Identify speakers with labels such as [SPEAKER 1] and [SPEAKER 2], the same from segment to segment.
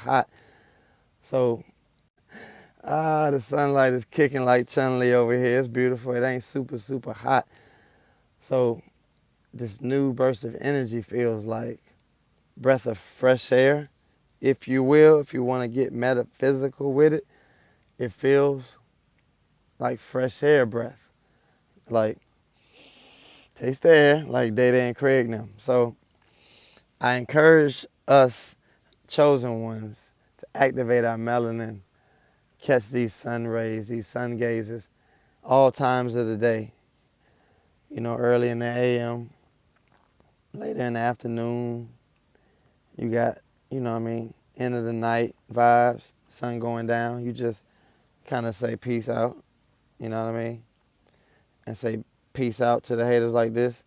[SPEAKER 1] hot. So, the sunlight is kicking like Chun-Li over here. It's beautiful. It ain't super, super hot. So, this new burst of energy feels like breath of fresh air, if you will. If you want to get metaphysical with it, it feels like fresh air breath. Like, taste the air, like Data and Craig now. So, I encourage us chosen ones to activate our melanin, catch these sun rays, these sun gazes, all times of the day. You know, early in the AM, later in the afternoon. You got, end of the night vibes, sun going down. You just kind of say peace out, you know what I mean? And say peace out to the haters like this.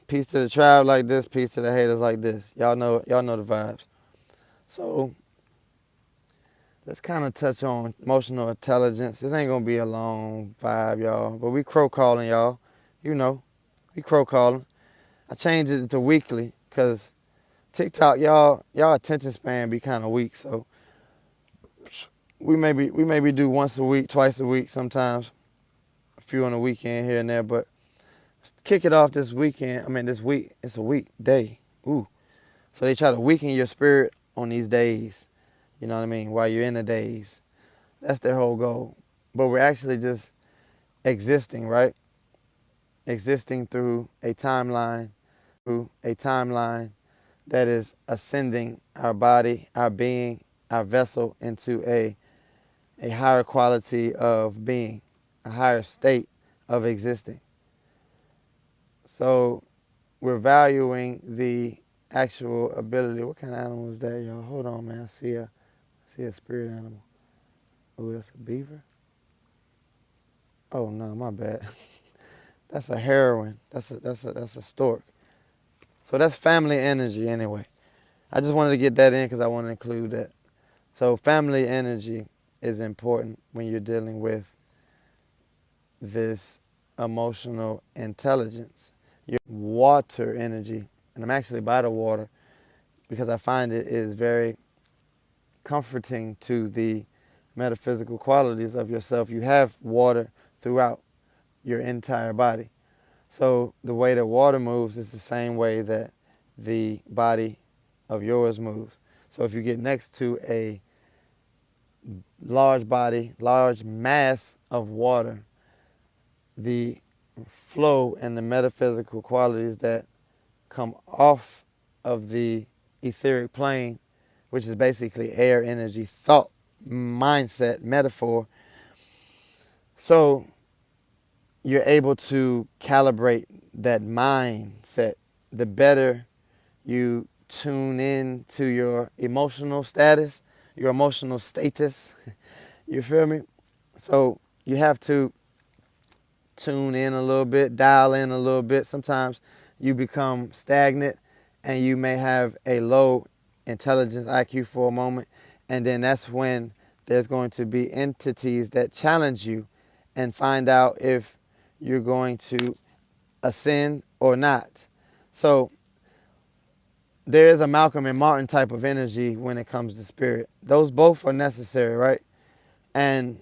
[SPEAKER 1] Peace to the tribe like this, peace to the haters like this. Y'all know the vibes. So let's kind of touch on emotional intelligence. This ain't gonna be a long vibe, y'all. But we crow calling, y'all. You know, we crow calling. I changed it to weekly because TikTok, y'all attention span be kind of weak. So we maybe do once a week, twice a week, sometimes a few on the weekend here and there. But kick it off this weekend. I mean, this week it's a weekday. Ooh, so they try to weaken your spirit on these days. You know what I mean? While you're in the days, that's their whole goal. But we're actually just existing, right? Existing through a timeline, that is ascending our body, our being, our vessel into a higher quality of being, a higher state of existing. So we're valuing the actual ability. What kind of animal is that, y'all? Hold on, man. I see a spirit animal. Oh, that's a beaver? Oh no, my bad. That's a heroine. That's a stork. So that's family energy anyway. I just wanted to get that in because I want to include that. So family energy is important when you're dealing with this emotional intelligence. Your water energy, and I'm actually by the water because I find it is very comforting to the metaphysical qualities of yourself. You have water throughout your entire body. So the way that water moves is the same way that the body of yours moves. So if you get next to a large body, large mass of water, the flow and the metaphysical qualities that come off of the etheric plane, which is basically air, energy, thought, mindset, metaphor. So you're able to calibrate that mindset. The better you tune in to your emotional status, your emotional status, you feel me? So you have to tune in a little bit, dial in a little bit. Sometimes you become stagnant and you may have a low intelligence IQ for a moment, and then that's when there's going to be entities that challenge you and find out if you're going to ascend or not. So there is a Malcolm and Martin type of energy when it comes to spirit. Those both are necessary, right? And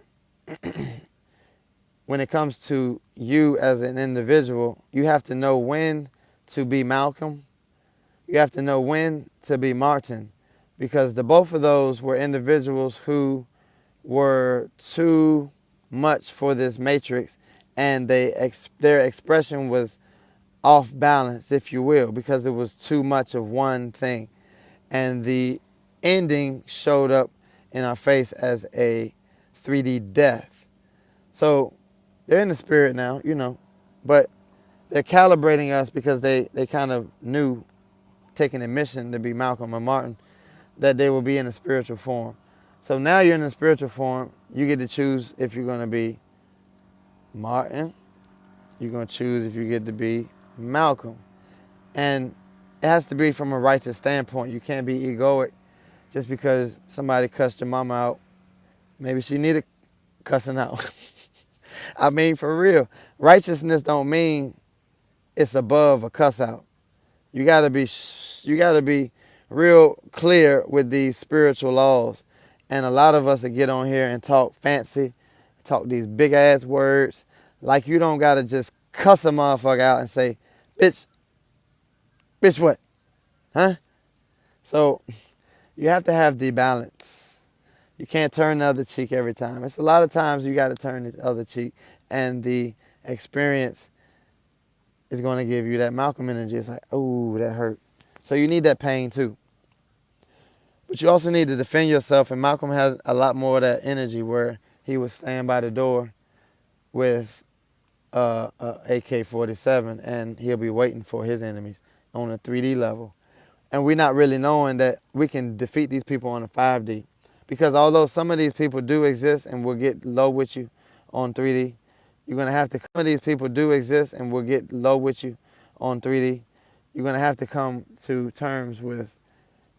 [SPEAKER 1] when it comes to you as an individual, you have to know when to be Malcolm. You have to know when to be Martin, because the both of those were individuals who were too much for this matrix, and their expression was off balance, if you will, because it was too much of one thing. And the ending showed up in our face as a 3D death. So they're in the spirit now, but they're calibrating us because they kind of knew, taking a mission to be Malcolm and Martin, that they will be in a spiritual form. So now you're in a spiritual form. You get to choose if you're going to be Martin. You're going to choose if you get to be Malcolm. And it has to be from a righteous standpoint. You can't be egoic just because somebody cussed your mama out. Maybe she needed cussing out. I mean, for real. Righteousness don't mean it's above a cuss out. You gotta be real clear with these spiritual laws. And a lot of us that get on here and talk fancy, talk these big ass words, like you don't gotta just cuss a motherfucker out and say, bitch, bitch what? Huh? So you have to have the balance. You can't turn the other cheek every time. It's a lot of times you gotta turn the other cheek, and the experience is gonna give you that Malcolm energy. It's like, oh, that hurt. So you need that pain too. But you also need to defend yourself, and Malcolm has a lot more of that energy where he would stand by the door with a AK-47, and he'll be waiting for his enemies on a 3D level. And we're not really knowing that we can defeat these people on a 5D. Because although some of these people do exist and will get low with you on 3D, you're going to have to, some of these people do exist and will get low with you on 3D. You're going to have to come to terms with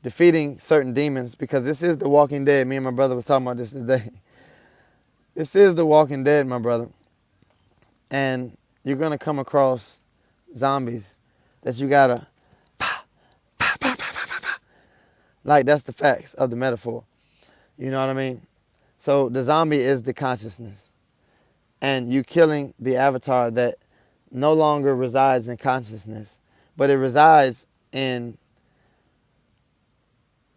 [SPEAKER 1] defeating certain demons, because this is the Walking Dead. Me and my brother was talking about this today. This is the Walking Dead, my brother. And you're going to come across zombies that you got to, like, that's the facts of the metaphor. You know what I mean? So the zombie is the consciousness. And you killing the avatar that no longer resides in consciousness, but it resides in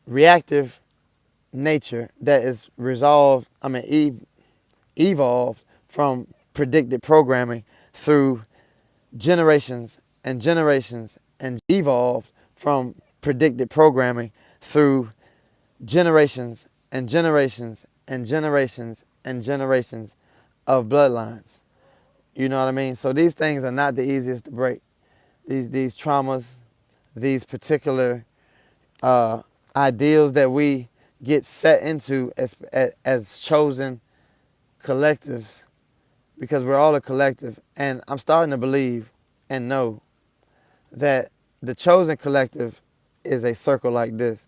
[SPEAKER 1] reactive nature that is evolved from predicted programming through generations and generations, and evolved from predicted programming through generations and generations and generations and generations of bloodlines. You know what I mean? So these things are not the easiest to break. These traumas, these particular ideals that we get set into as chosen collectives, because we're all a collective. And I'm starting to believe and know that the chosen collective is a circle like this,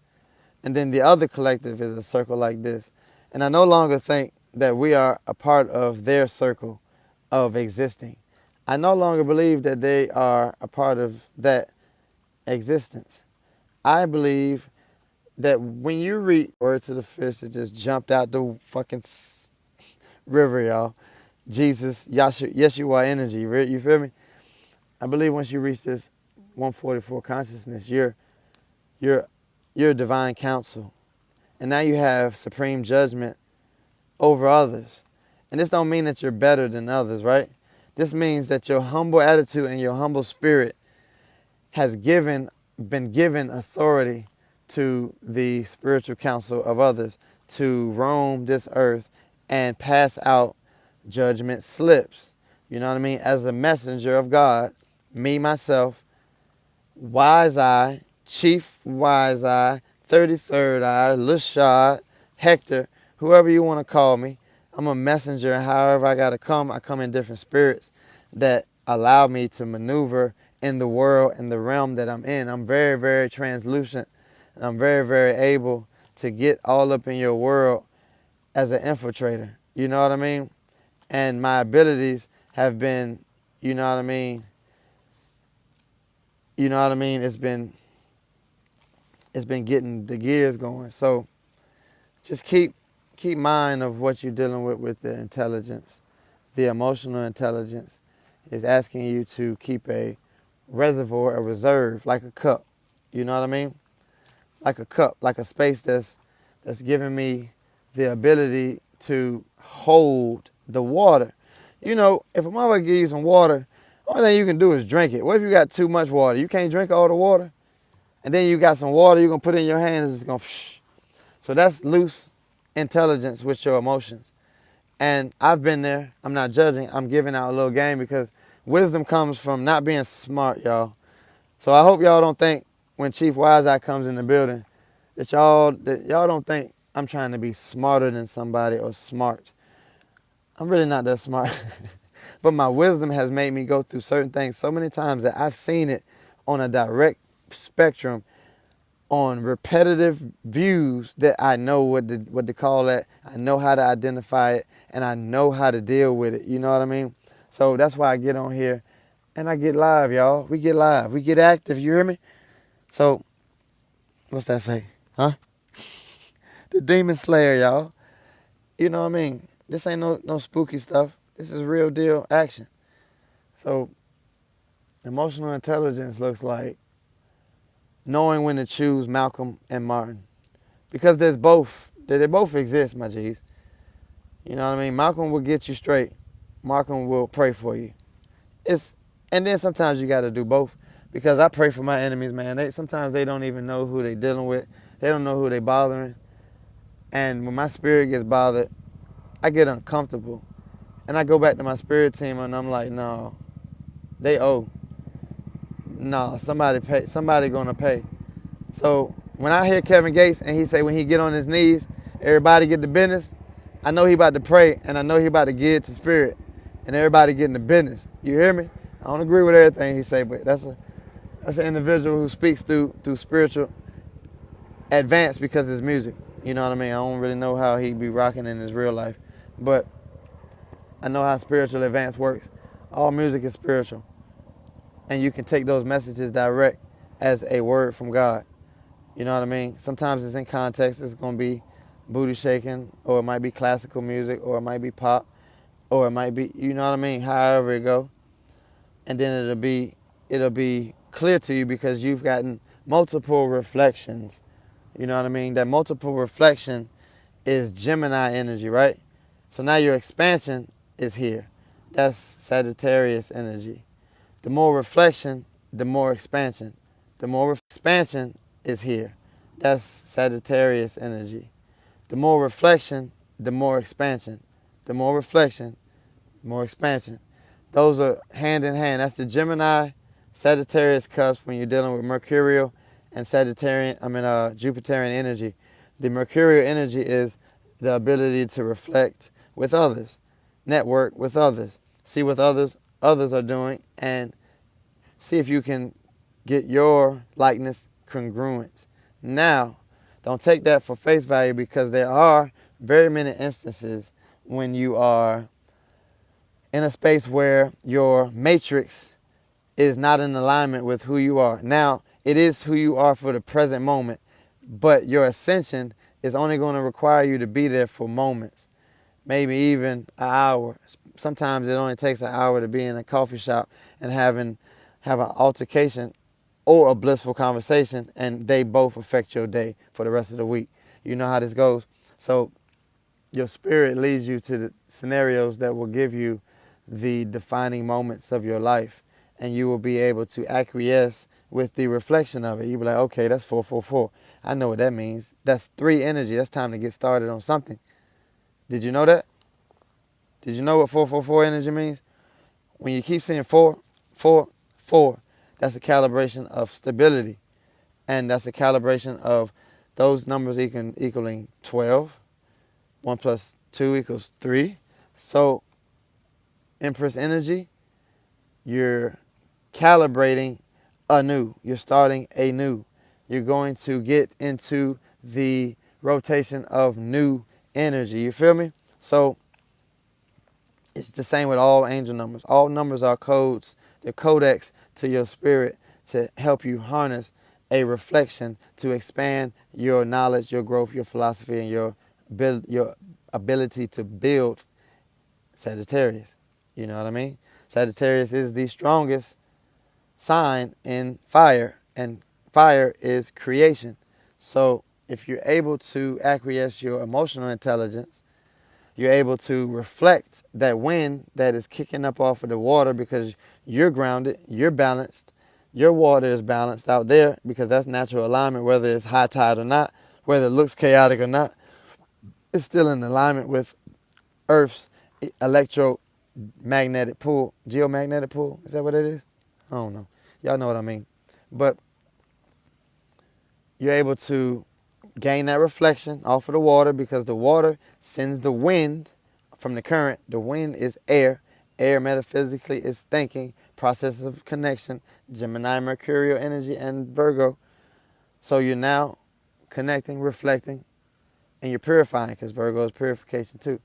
[SPEAKER 1] and then the other collective is a circle like this. And I no longer think that we are a part of their circle of existing. I no longer believe that they are a part of that existence. I believe that when you read word to the fish that just jumped out the fucking river, y'all, Jesus, Yeshua energy, you feel me? I believe once you reach this 144 consciousness, you're divine counsel. And now you have supreme judgment over others. And this don't mean that you're better than others, right? This means that your humble attitude and your humble spirit has been given authority to the spiritual counsel of others to roam this earth and pass out judgment slips. You know what I mean? As a messenger of God, me, myself, Wise Eye, Chief Wise Eye, 33rd Eye, Lashad, Hector, whoever you want to call me, I'm a messenger, and however I got to come, I come in different spirits that allow me to maneuver in the world, in the realm that I'm in. I'm very, very translucent, and I'm very, very able to get all up in your world as an infiltrator. You know what I mean? And my abilities have been, you know what I mean? You know what I mean? It's been getting the gears going. So just keep mind of what you're dealing with the intelligence. The emotional intelligence is asking you to keep a reservoir, a reserve, like a cup. You know what I mean? Like a cup, like a space that's giving me the ability to hold the water. You know, if a motherfucker give you some water, only thing you can do is drink it. What if you got too much water? You can't drink all the water. And then you got some water you're going to put in your hands, it's going to psh. So that's loose intelligence with your emotions. And I've been there. I'm not judging. I'm giving out a little game, because wisdom comes from not being smart, y'all. So I hope y'all don't think when Chief Wise Eye comes in the building that y'all don't think I'm trying to be smarter than somebody or smart. I'm really not that smart. But my wisdom has made me go through certain things so many times that I've seen it on a direct spectrum, on repetitive views, that I know what to call that. I know how to identify it, and I know how to deal with it. You know what I mean? So that's why I get on here and I get live, y'all. We get live. We get active, you hear me? So What's that say? Huh? The Demon Slayer, y'all. You know what I mean? This ain't no spooky stuff. This is real deal action. So emotional intelligence looks like knowing when to choose Malcolm and Martin. Because there's both. They both exist, my G's. You know what I mean? Malcolm will get you straight. Malcolm will pray for you. And then sometimes you got to do both. Because I pray for my enemies, man. Sometimes they don't even know who they dealing with. They don't know who they bothering. And when my spirit gets bothered, I get uncomfortable. And I go back to my spirit team and I'm like, no, they owe. No, somebody gonna pay. So when I hear Kevin Gates and he say when he get on his knees, everybody get the business, I know he about to pray and I know he about to give it to spirit and everybody getting the business. You hear me? I don't agree with everything he say, but that's an individual who speaks through spiritual advance because of his music. You know what I mean? I don't really know how he be rocking in his real life, but I know how spiritual advance works. All music is spiritual, and you can take those messages direct as a word from God. You know what I mean? Sometimes it's in context. It's going to be booty shaking, or it might be classical music, or it might be pop, or it might be, you know what I mean? However it go, and then it'll be clear to you because you've gotten multiple reflections. You know what I mean? That multiple reflection is Gemini energy, right? So now your expansion is here. That's Sagittarius energy. The more reflection, the more expansion. The more expansion is here. That's Sagittarius energy. The more reflection, the more expansion. The more reflection, the more expansion. Those are hand in hand. That's the Gemini, Sagittarius cusp when you're dealing with Mercurial and Jupiterian energy. The Mercurial energy is the ability to reflect with others, network with others, see what others are doing, and see if you can get your likeness congruent. Now, don't take that for face value because there are very many instances when you are in a space where your matrix is not in alignment with who you are. Now, it is who you are for the present moment, but your ascension is only going to require you to be there for moments, maybe even an hour. Sometimes it only takes an hour to be in a coffee shop and have an altercation or a blissful conversation, and they both affect your day for the rest of the week. You know how this goes. So your spirit leads you to the scenarios that will give you the defining moments of your life, and you will be able to acquiesce with the reflection of it. You'll be like, okay, that's 444. I know what that means. That's 3 energy. That's time to get started on something. Did you know that? Did you know what 444 energy means? When you keep seeing 4, 4, 4, that's a calibration of stability. And that's a calibration of those numbers equaling 12. 1 plus 2 equals 3. So, Empress energy, you're calibrating anew. You're starting anew. You're going to get into the rotation of new energy. You feel me? So, it's the same with all angel numbers. All numbers are codes. They're codex to your spirit to help you harness a reflection to expand your knowledge, your growth, your philosophy, and your ability to build Sagittarius. You know what I mean? Sagittarius is the strongest sign in fire, and fire is creation. So if you're able to acquiesce your emotional intelligence, you're able to reflect that wind that is kicking up off of the water because you're grounded, you're balanced, your water is balanced out there because that's natural alignment, whether it's high tide or not, whether it looks chaotic or not, it's still in alignment with Earth's electromagnetic pull, geomagnetic pull. Is that what it is? I don't know. Y'all know what I mean. But you're able to gain that reflection off of the water because the water sends the wind from the current. The wind is air. Air metaphysically is thinking, processes of connection, Gemini, Mercurial energy, and Virgo. So you're now connecting, reflecting, and you're purifying because Virgo is purification too.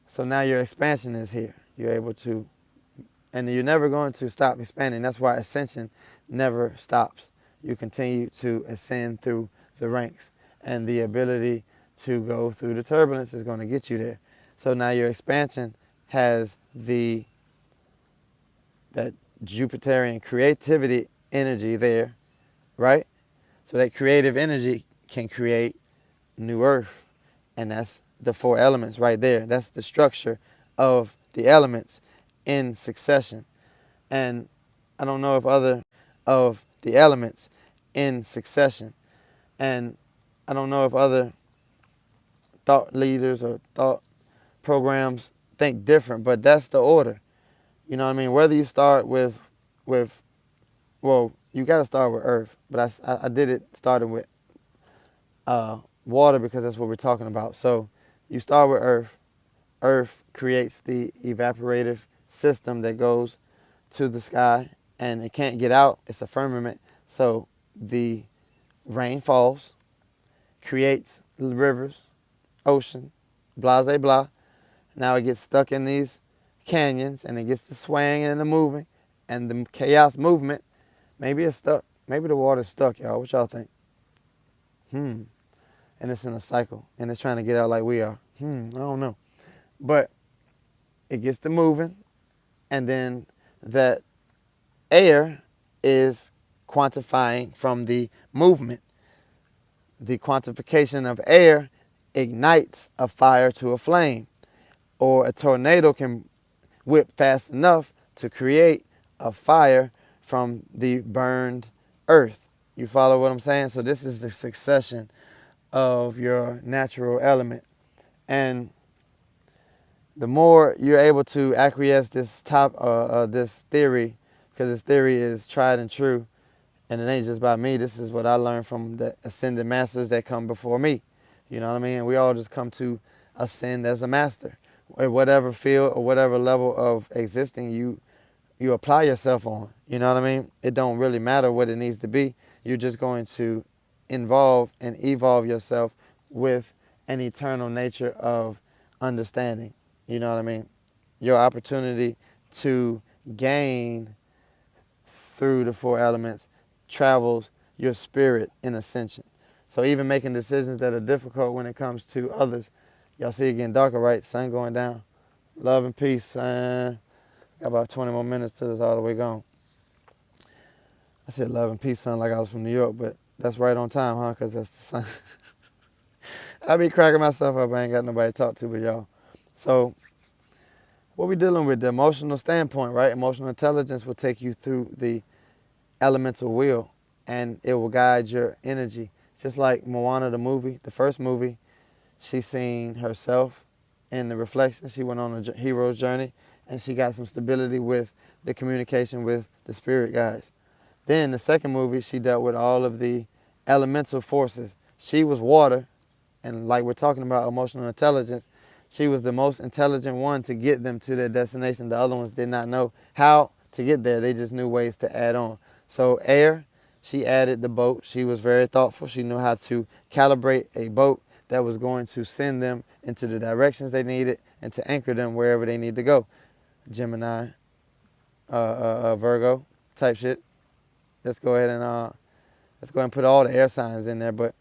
[SPEAKER 1] So now your expansion is here. You're able to, and you're never going to stop expanding. That's why ascension never stops. you continue to ascend through the ranks. And the ability to go through the turbulence is going to get you there. So now your expansion has that Jupiterian creativity energy there, right? So that creative energy can create new earth. And that's the 4 elements right there. That's the structure of the elements in succession. And I don't know if other of the elements in succession. And I don't know if other thought leaders or thought programs think different, but that's the order. You know what I mean? Whether you start with well, you got to start with earth, but I did it starting with water because that's what we're talking about. So you start with earth. Earth creates the evaporative system that goes to the sky, and it can't get out. It's a firmament. So the rain falls, creates rivers, ocean, blah, blah, blah. Now it gets stuck in these canyons, and it gets to swaying and the moving, and the chaos movement. Maybe it's stuck. Maybe the water's stuck, y'all. What y'all think? And it's in a cycle, and it's trying to get out like we are. I don't know. But it gets to moving, and then that air is quantifying from the movement. The quantification of air ignites a fire to a flame, or a tornado can whip fast enough to create a fire from the burned earth. You follow what I'm saying? So this is the succession of your natural element. And the more you're able to acquiesce this theory, because this theory is tried and true, and it ain't just by me. This is what I learned from the ascended masters that come before me. You know what I mean? We all just come to ascend as a master. Or whatever field or whatever level of existing you apply yourself on. You know what I mean? It don't really matter what it needs to be. You're just going to involve and evolve yourself with an eternal nature of understanding. You know what I mean? Your opportunity to gain through the 4 elements travels your spirit in ascension. So even making decisions that are difficult when it comes to others. Y'all see it getting darker, right? Sun going down. Love and peace. Got about 20 more minutes till it's all the way gone. I said love and peace, son, like I was from New York, but that's right on time, huh? Because that's the sun. I be cracking myself up. I ain't got nobody to talk to but y'all. So what we dealing with, the emotional standpoint, right? Emotional intelligence will take you through the elemental wheel, and it will guide your energy. Just like Moana, the movie, the first movie, she seen herself in the reflection. She went on a hero's journey, and she got some stability with the communication with the spirit guides. Then the second movie, she dealt with all of the elemental forces. She was water, and like we're talking about emotional intelligence, she was the most intelligent one to get them to their destination. The other ones did not know how to get there. They just knew ways to add on. So air, she added the boat. She was very thoughtful. She knew how to calibrate a boat that was going to send them into the directions they needed and to anchor them wherever they need to go. Gemini, Virgo type shit. Let's go ahead and put all the air signs in there. But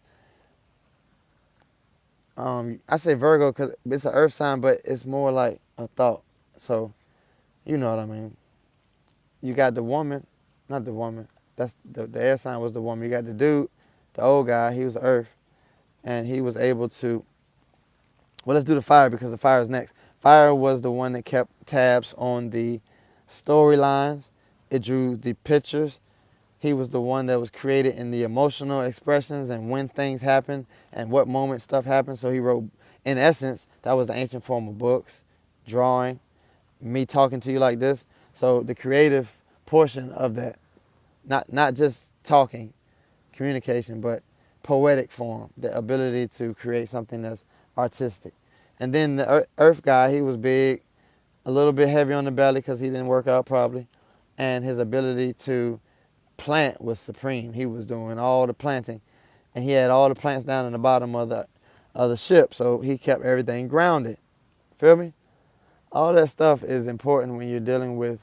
[SPEAKER 1] I say Virgo because it's an earth sign, but it's more like a thought. So you know what I mean. You got the woman, not the woman. That's the air sign was the woman. You got the dude, the old guy. He was the earth, and he was able to. Well, let's do the fire because the fire is next. Fire was the one that kept tabs on the storylines. It drew the pictures. He was the one that was created in the emotional expressions and when things happen and what moment stuff happened. So he wrote, in essence, that was the ancient form of books, drawing, me talking to you like this. So the creative portion of that, not just talking, communication, but poetic form, the ability to create something that's artistic. And then the earth guy, he was big, a little bit heavy on the belly because he didn't work out probably. And his ability to plant was supreme. He was doing all the planting. And he had all the plants down in the bottom of the ship. So he kept everything grounded. Feel me? All that stuff is important when you're dealing with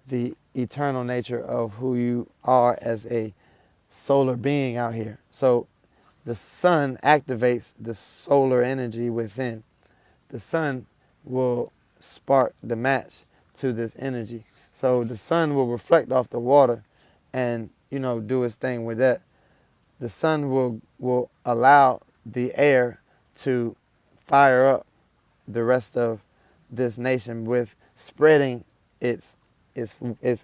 [SPEAKER 1] the eternal nature of who you are as a solar being out here. So the sun activates the solar energy within. The sun will spark the match to this energy. So the sun will reflect off the water and, do its thing with that. The sun will allow the air to fire up the rest of this nation with spreading its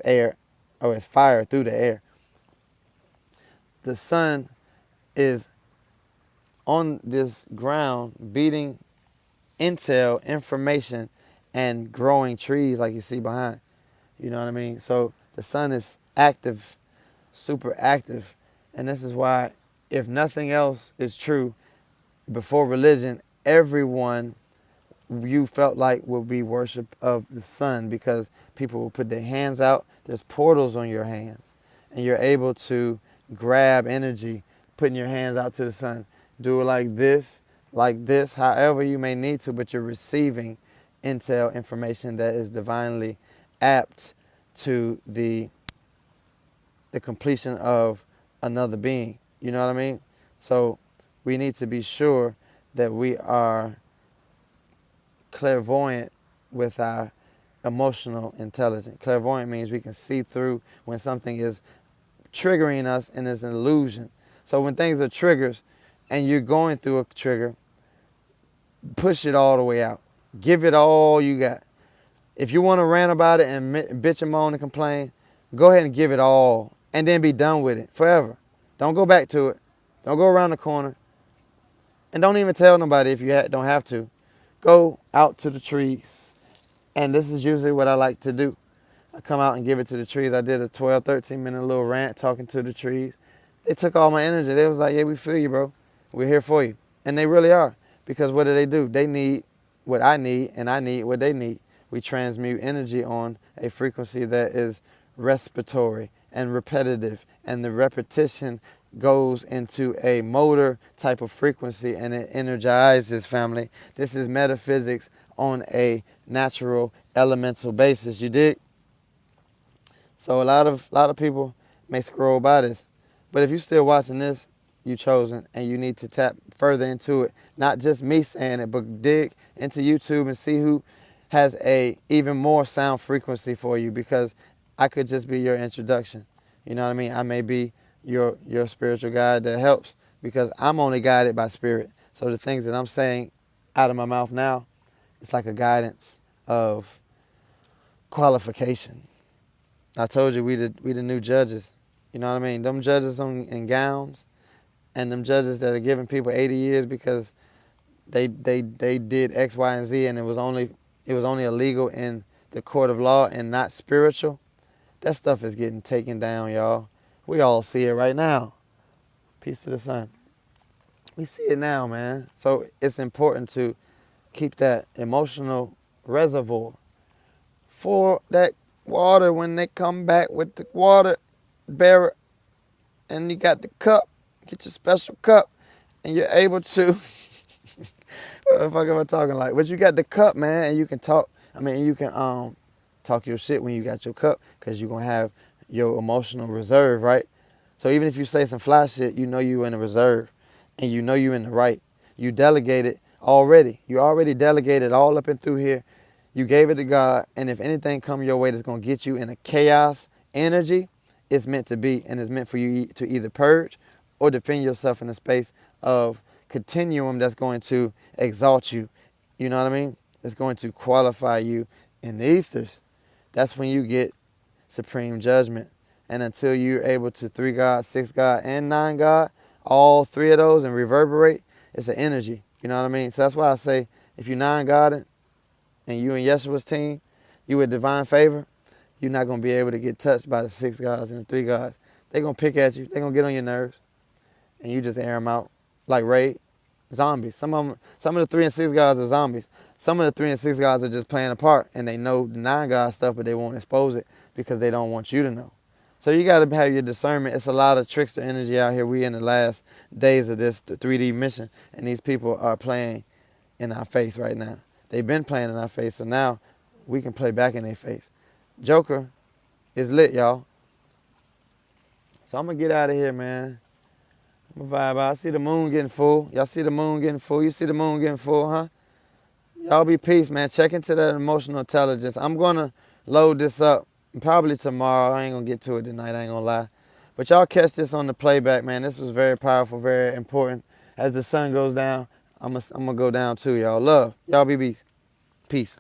[SPEAKER 1] air or its fire through the air. The sun is on this ground beating intel, information, and growing trees like you see behind. You know what I mean? So the sun is active, super active. And this is why, if nothing else is true, before religion, everyone you felt like will be worship of the sun, because people will put their hands out. There's portals on your hands, and you're able to grab energy, putting your hands out to the sun. Do it like this, however you may need to, but you're receiving intel, information that is divinely apt to the completion of another being. You know what I mean? So we need to be sure that we are clairvoyant with our emotional intelligence. Clairvoyant means we can see through when something is triggering us and is an illusion. So when things are triggers and you're going through a trigger, push it all the way out. Give it all you got. If you want to rant about it and bitch and moan and complain, go ahead and give it all and then be done with it forever. Don't go back to it. Don't go around the corner. And don't even tell nobody if you don't have to. Go out to the trees. And this is usually what I like to do. I come out and give it to the trees. I did a 12, 13-minute little rant talking to the trees. They took all my energy. They was like, yeah, we feel you, bro. We're here for you. And they really are. Because what do? They need what I need, and I need what they need. We transmute energy on a frequency that is respiratory and repetitive. And the repetition goes into a motor type of frequency, and it energizes, family. This is metaphysics on a natural elemental basis. You dig? So a lot of people may scroll by this, but if you're still watching this, you chosen, and you need to tap further into it. Not just me saying it, but dig into YouTube and see who has a even more sound frequency for you, because I could just be your introduction. You know what I mean? I may be your spiritual guide that helps, because I'm only guided by spirit. So the things that I'm saying out of my mouth now, it's like a guidance of qualification. I told you we the new judges. You know what I mean? Them judges in gowns, and them judges that are giving people 80 years because they did X, Y, and Z, and it was only illegal in the court of law and not spiritual. That stuff is getting taken down, y'all. We all see it right now. Peace to the sun. We see it now, man. So it's important to keep that emotional reservoir for that water when they come back with the water bearer, and you got the cup. Get your special cup, and you're able to. What the fuck am I talking like? But you got the cup, man, and you can talk. I mean, you can talk your shit when you got your cup, because you're gonna have your emotional reserve, right? So even if you say some fly shit, you know you in a reserve, and you know you in the right. You delegated already. You already delegated all up and through here. You gave it to God, and if anything come your way that's gonna get you in a chaos energy, it's meant to be, and it's meant for you to either purge or defend yourself in a space of continuum that's going to exalt you. You know what I mean? It's going to qualify you in the ethers. That's when you get supreme judgment. And until you're able to 3 God, 6 God, and 9 God, all 3 of those, and reverberate, it's an energy. You know what I mean? So that's why I say, if you're 9 God and you and Yeshua's team, you with divine favor, you're not going to be able to get touched by the 6 gods and the 3 gods. They're going to pick at you. They're going to get on your nerves. And you just air them out like raid zombies. Some of the 3 and 6 gods are zombies. Some of the 3 and 6 gods are just playing a part, and they know the 9 God stuff, but they won't expose it because they don't want you to know. So you got to have your discernment. It's a lot of trickster energy out here. We in the last days of this 3D mission, and these people are playing in our face right now. They've been playing in our face, so now we can play back in their face. Joker is lit, y'all. So I'm going to get out of here, man. I'm going to vibe out. I see the moon getting full. Y'all see the moon getting full? You see the moon getting full, huh? Y'all be peace, man. Check into that emotional intelligence. I'm going to load this up probably tomorrow. I ain't going to get to it tonight. I ain't going to lie. But y'all catch this on the playback, man. This was very powerful, very important. As the sun goes down, I'm going to go down too, y'all. Love. Y'all be peace. Peace.